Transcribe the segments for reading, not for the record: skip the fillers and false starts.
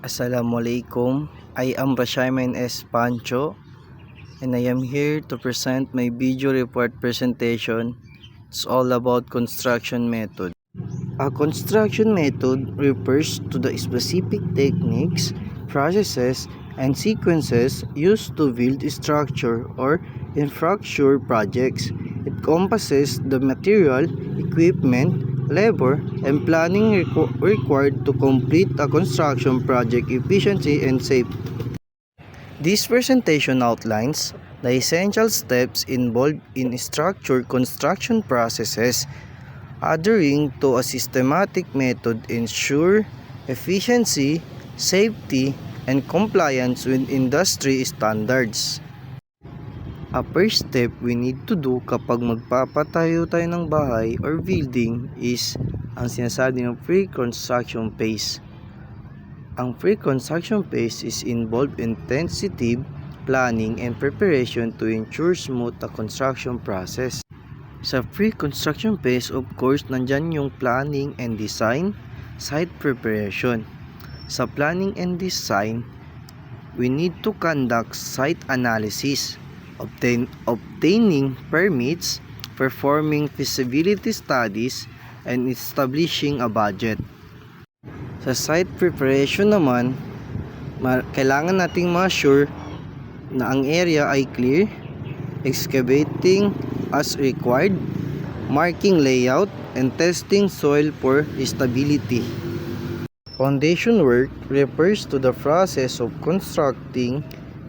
Assalamualaikum. I am Rashyman S. Pancho and I am here to present my video report presentation. It's all about construction method. A construction method refers to the specific techniques, processes, and sequences used to build structure or infrastructure projects. It encompasses the material, equipment, labor, and planning required to complete a construction project efficiently and safely. This presentation outlines the essential steps involved in structured construction processes, adhering to a systematic method ensure efficiency, safety, and compliance with industry standards. A first step we need to do kapag magpapatayo tayo ng bahay or building is ang sinasabi ng pre-construction phase. Ang pre-construction phase is involved in intensive planning and preparation to ensure smooth the construction process. Sa pre-construction phase, of course, nandyan yung planning and design, site preparation. Sa planning and design, we need to conduct site analysis, obtaining permits, performing feasibility studies, and establishing a budget. Sa site preparation naman, kailangan nating ma-sure na ang area ay clear, excavating as required, marking layout, and testing soil for stability. Foundation work refers to the process of constructing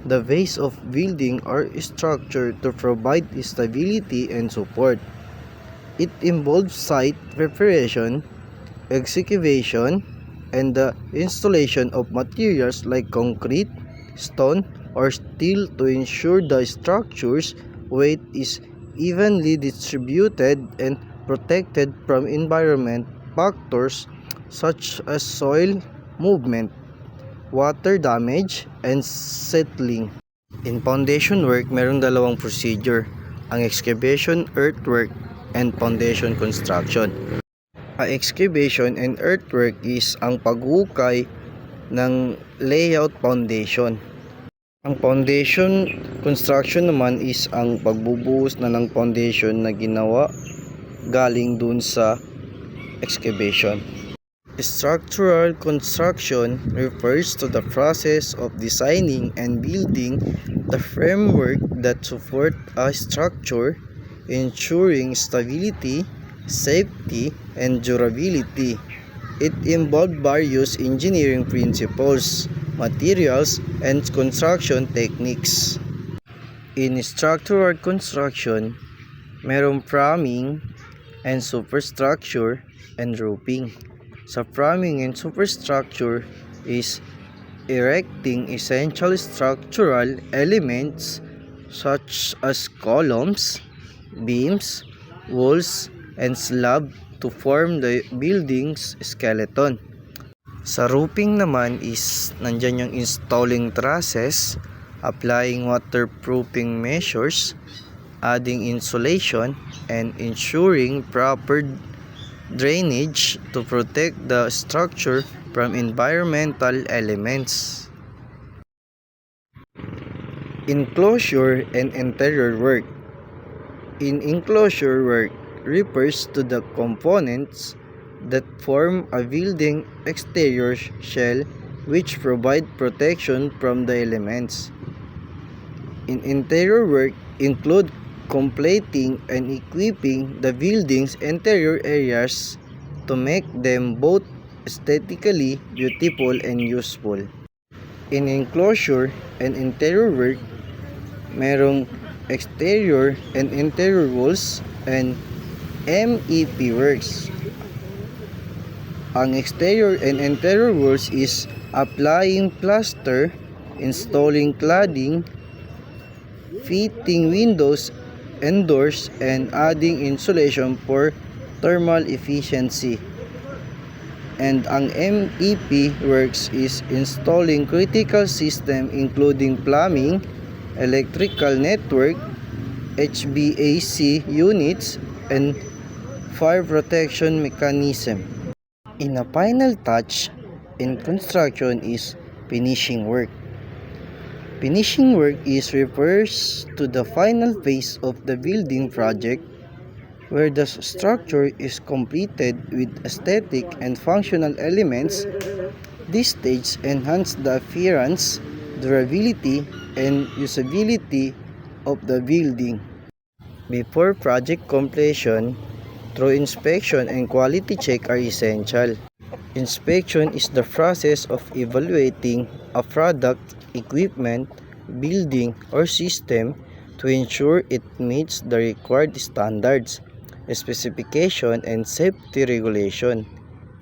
the base of building or structure to provide stability and support. It involves site preparation, excavation, and the installation of materials like concrete, stone, or steel to ensure the structure's weight is evenly distributed and protected from environment factors such as soil movement, water damage, and settling. In foundation work, merong dalawang procedure, ang excavation, earthwork, and foundation construction. Ang excavation and earthwork is ang paghukay ng layout foundation. Ang foundation construction naman is ang pagbubuhos na ng foundation na ginawa galing dun sa excavation. Structural construction refers to the process of designing and building the framework that support a structure, ensuring stability, safety, and durability. It involves various engineering principles, materials, and construction techniques. In structural construction, merong framing and superstructure and roofing. Sa framing and superstructure is erecting essential structural elements such as columns, beams, walls, and slab to form the building's skeleton. Sa roofing naman is nandyan yung installing trusses, applying waterproofing measures, adding insulation, and ensuring proper drainage to protect the structure from environmental elements. Enclosure and interior work. In enclosure work refers to the components that form a building exterior shell which provide protection from the elements. In interior work include completing and equipping the building's interior areas to make them both aesthetically beautiful and useful. In enclosure and interior work, merong exterior and interior walls and MEP works. Ang exterior and interior walls is applying plaster, installing cladding, fitting windows and doors, and adding insulation for thermal efficiency. And ang MEP works is installing critical system including plumbing, electrical network, HVAC units, and fire protection mechanism. In a final touch in construction is finishing work. Finishing work refers to the final phase of the building project where the structure is completed with aesthetic and functional elements. This stage enhances the appearance, durability, and usability of the building. Before project completion, thorough inspection and quality check are essential. Inspection is the process of evaluating a product, equipment, building, or system to ensure it meets the required standards, specification, and safety regulation.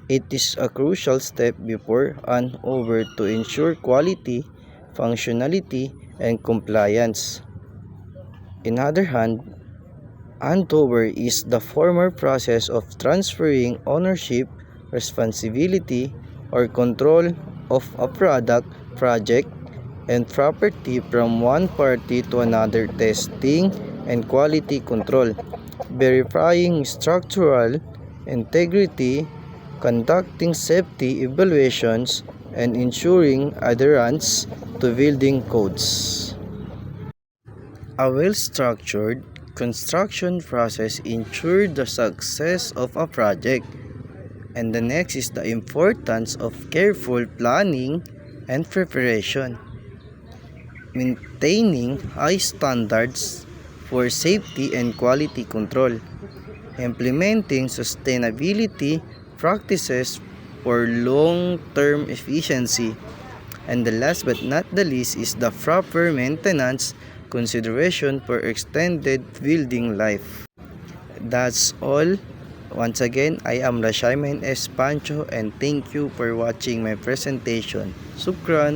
It is a crucial step before handover to ensure quality, functionality, and compliance. In other hand, handover is the formal process of transferring ownership, responsibility, or control of a product, project, and property from one party to another. Testing and quality control, verifying structural integrity, conducting safety evaluations, and ensuring adherence to building codes. A well-structured construction process ensures the success of a project. And the next is the importance of careful planning and preparation. Maintaining high standards for safety and quality control. Implementing sustainability practices for long-term efficiency. And the last but not the least is the proper maintenance consideration for extended building life. That's all. Once again, I am Rashaimen S. Pancho and thank you for watching my presentation. Sukran!